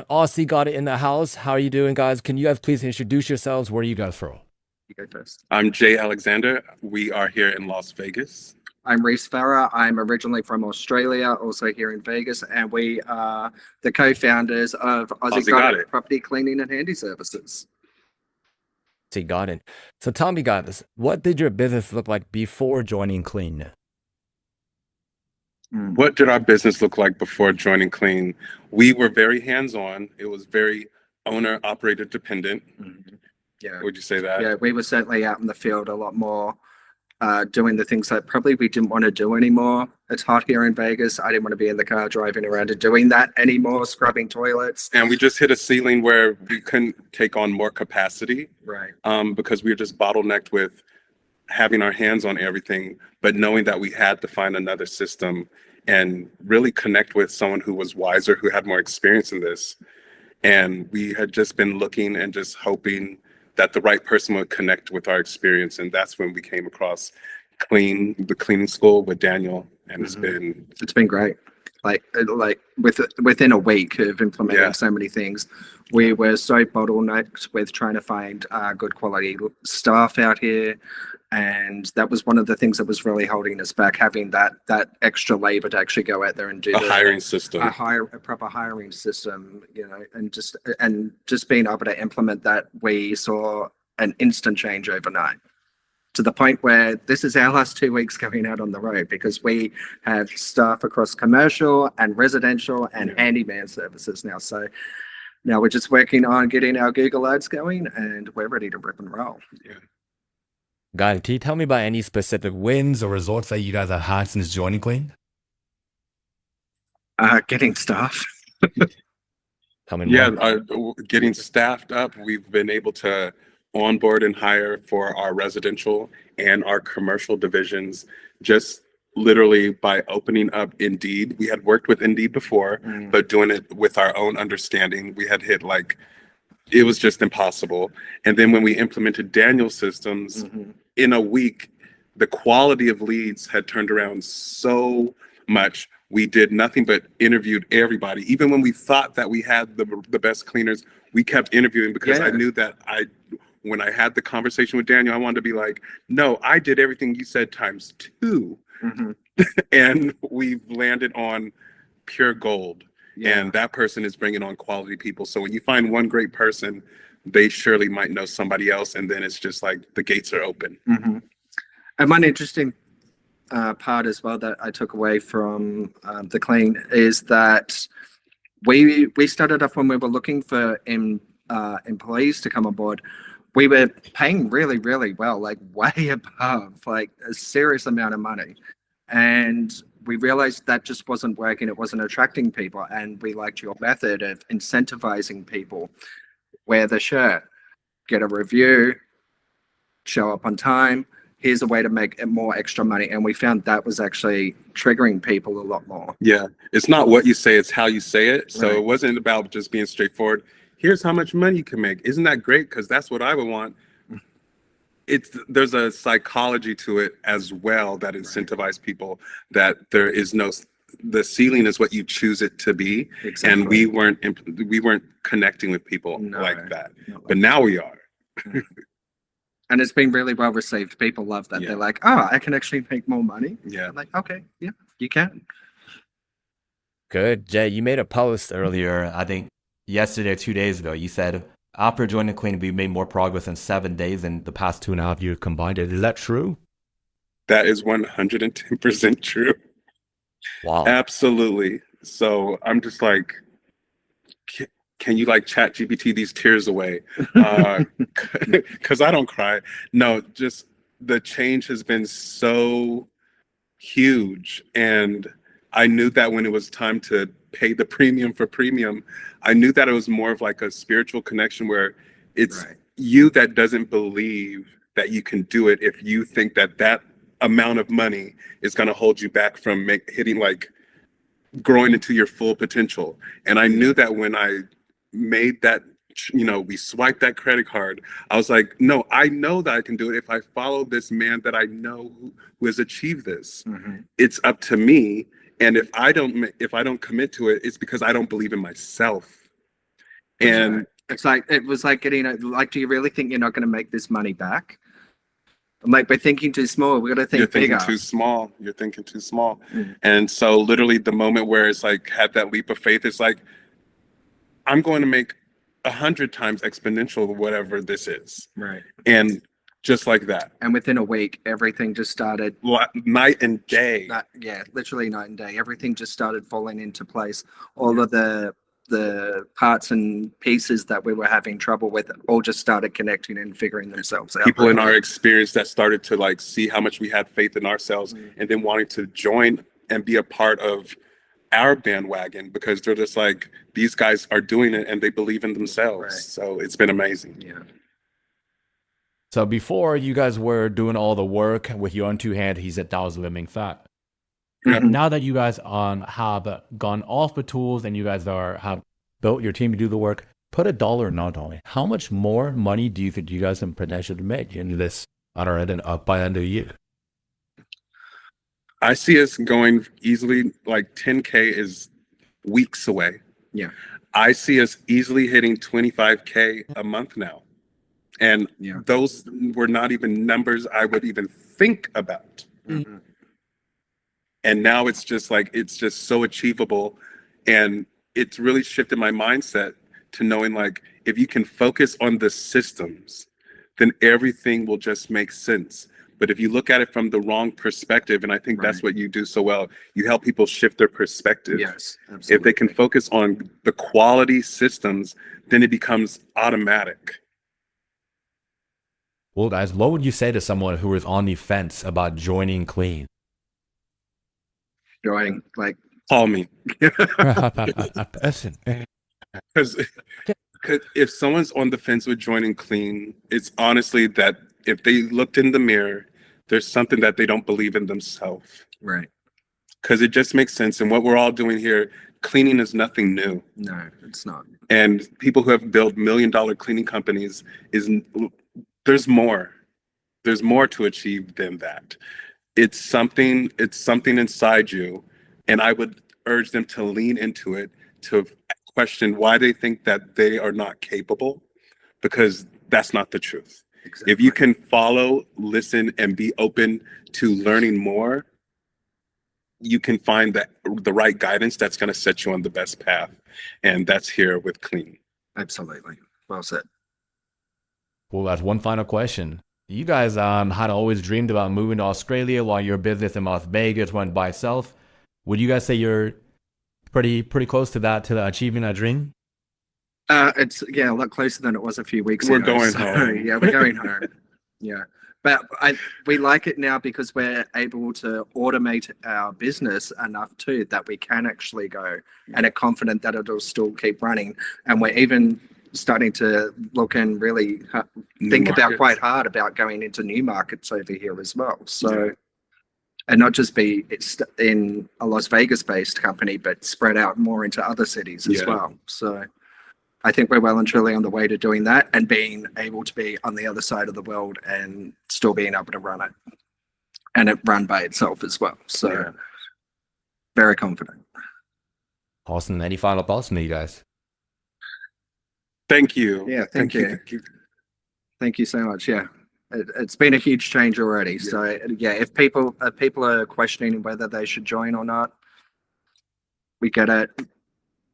Aussie got it in the house. How are you doing, guys? Can you guys please introduce yourselves? Where are you guys from? You go first. I'm Jay Alexander. We are here in Las Vegas. I'm Reese Farah. I'm originally from Australia, also here in Vegas, and we are the co-founders of Aussie Aussie Got got It it. Property Cleaning and Handy Services. See, got it. So tell me, guys, what did your business look like before joining Clean? What did our business look like before joining Clean? We were very hands-on. It was very owner-operated dependent. Yeah, Would you say that? yeah, we were certainly out in the field a lot more, doing the things that probably we didn't want to do anymore. It's hot here in Vegas. I didn't want to be in the car driving around and doing that anymore, scrubbing toilets. And we just hit a ceiling where we couldn't take on more capacity Right. because we were just bottlenecked with having our hands on everything, but knowing that we had to find another system and really connect with someone who was wiser, who had more experience in this. And we had just been looking and just hoping that the right person would connect with our experience. And that's when we came across the cleaning school with Daniel. And It's been great. Within a week of implementing Yeah. so many things, we were so bottlenecked with trying to find good quality staff out here, and that was one of the things that was really holding us back, having that extra labor to actually go out there and do a hiring system. a proper hiring system, and just being able to implement that, we saw an instant change overnight, to the point where this is our last 2 weeks going out on the road, because we have staff across commercial and residential and handyman services now. So now we're just working on getting our Google ads going, and we're ready to rip and roll. Yeah. Guys, can you tell me about any specific wins or results that you guys have had since joining Clean? Getting staff. Tell me Yeah, more. getting staffed up. We've been able to onboard and hire for our residential and our commercial divisions just literally by opening up Indeed. We had worked with Indeed before, but doing it with our own understanding, we had hit it was just impossible. And then when we implemented Daniel's systems, in a week, the quality of leads had turned around so much. We did nothing but interviewed everybody. Even when we thought that we had the best cleaners, we kept interviewing because I knew that when I had the conversation with Daniel, I wanted to be like, no, I did everything you said times 2. And we've landed on pure gold. Yeah. And that person is bringing on quality people. So when you find one great person, they surely might know somebody else. And then it's just like the gates are open. And one interesting part as well that I took away from the clean is that we started off when we were looking for employees to come on board. We were paying really, really well, like way above, like a serious amount of money. And we realized that just wasn't working. It wasn't attracting people. And we liked your method of incentivizing people. Wear the shirt, get a review, show up on time. Here's a way to make more extra money. And we found that was actually triggering people a lot more. Yeah. It's not what you say, it's how you say it. So Right. it wasn't about just being straightforward. Here's how much money you can make. Isn't that great? Because that's what I would want. There's a psychology to it as well that incentivizes people, that the ceiling is what you choose it to be. Exactly. And we weren't connecting with people like that. But now we are. And it's been really well received. People love that. Yeah. They're like, oh, I can actually make more money. Yeah. I'm like, okay, yeah, you can. Good. Jay, you made a post earlier, I think yesterday or 2 days ago. You said, after joining Clean, we made more progress in 7 days in the past 2.5 years combined. Is that true? That is 110% true. Wow. Absolutely. So I'm just like, can you chat GPT these tears away? Because I don't cry. No, just the change has been so huge. And I knew that when it was time to pay the premium for premium, I knew that it was more of like a spiritual connection where it's you that doesn't believe that you can do it if you think that amount of money is going to hold you back from hitting growing into your full potential. And I knew that when I made that, we swiped that credit card, I was like, no, I know that I can do it if I follow this man that I know who has achieved this. It's up to me. And if I don't commit to it, it's because I don't believe in myself. And it's like, it was like getting like, do you really think you're not going to make this money back? I'm like, we're thinking too small. We got to think you're thinking bigger. too small. You're thinking too small. Mm. And so literally the moment where it's like had that leap of faith, it's like, I'm going to make 100 times exponential whatever this is. Right. And just like that. And within a week, everything just started. Night and day. Yeah, literally night and day. Everything just started falling into place. All of the parts and pieces that we were having trouble with all just started connecting and figuring themselves out. People in our experience that started to like see how much we had faith in ourselves and then wanting to join and be a part of our bandwagon because they're just like, these guys are doing it and they believe in themselves. Right. So it's been amazing. Yeah. So before you guys were doing all the work with your own two hands, he said that was limiting fat. Mhm. Now that you guys have gone off the tools and you guys have built your team to do the work, put a dollar not only. How much more money do you think you guys can potentially make in this by the end of the year? I see us going easily, like 10K is weeks away. Yeah. I see us easily hitting 25K a month now. And Yeah. those were not even numbers I would even think about. Mhm. And now it's just like, it's just so achievable. And it's really shifted my mindset to knowing like, if you can focus on the systems, then everything will just make sense. But if you look at it from the wrong perspective, and I think that's Right. what you do so well, you help people shift their perspective. Yes, absolutely. If they can focus on the quality systems, then it becomes automatic. Well, guys, what would you say to someone who is on the fence about joining Clean? Joining, like, Call me. Listen. Because if someone's on the fence with joining Clean, it's honestly that if they looked in the mirror, there's something that they don't believe in themselves. right. Because it just makes sense. And what we're all doing here, cleaning is nothing new. No, it's not. And people who have built $1 million cleaning companies there's more. There's more to achieve than that. It's something inside you. And I would urge them to lean into it, to question why they think that they are not capable, because that's not the truth. Exactly. If you can follow, listen, and be open to learning more, you can find the right guidance that's going to set you on the best path. And that's here with Clean. Absolutely. Well said. Well, that's one final question. You guys had always dreamed about moving to Australia while your business in Las Vegas went by south. Would you guys say you're pretty close to that, to achieving that dream? It's a lot closer than it was a few weeks We're ago. going home. Yeah, we're going home. Yeah. But we like it now because we're able to automate our business enough too that we can actually go and are confident that it'll still keep running. And we're even starting to look and really think about quite hard about going into new markets over here as well. So, and not just be in a Las Vegas based company, but spread out more into other cities as well. So I think we're well and truly on the way to doing that and being able to be on the other side of the world and still being able to run it and it run by itself as well. So very confident. Austin, any final thoughts from you guys? Thank you. Yeah, thank you. Thank you so much. Yeah, it's been a huge change already. Yeah. So yeah, if people are questioning whether they should join or not, we get it,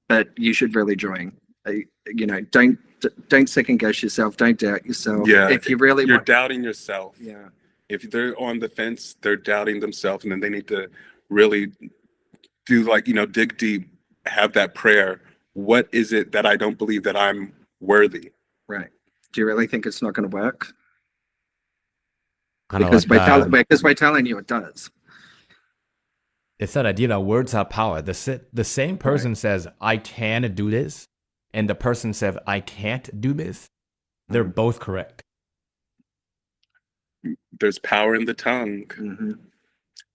but you should really join. You know, don't second guess yourself. Don't doubt yourself. Yeah, if you really you're doubting yourself. Yeah, if they're on the fence, they're doubting themselves, and then they need to really do dig deep, have that prayer. What is it that I don't believe that I'm worthy? Right. Do you really think it's not going to work? Because we're telling you it does. It's that idea that words have power. The same person says, I can do this, and the person says, I can't do this. They're both correct. There's power in the tongue.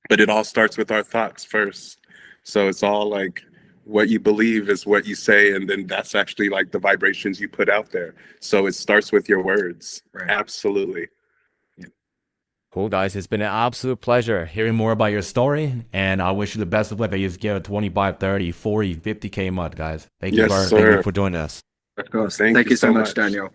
But it all starts with our thoughts first. So it's all like what you believe is what you say, and then that's actually like the vibrations you put out there. So it starts with your words. Right. Absolutely. Cool, guys. It's been an absolute pleasure hearing more about your story, and I wish you the best of luck. You get 25, 30, 40, 50K a month, guys. Thank you for joining us. Of course. Thank Thank you you so so much, much. Daniel.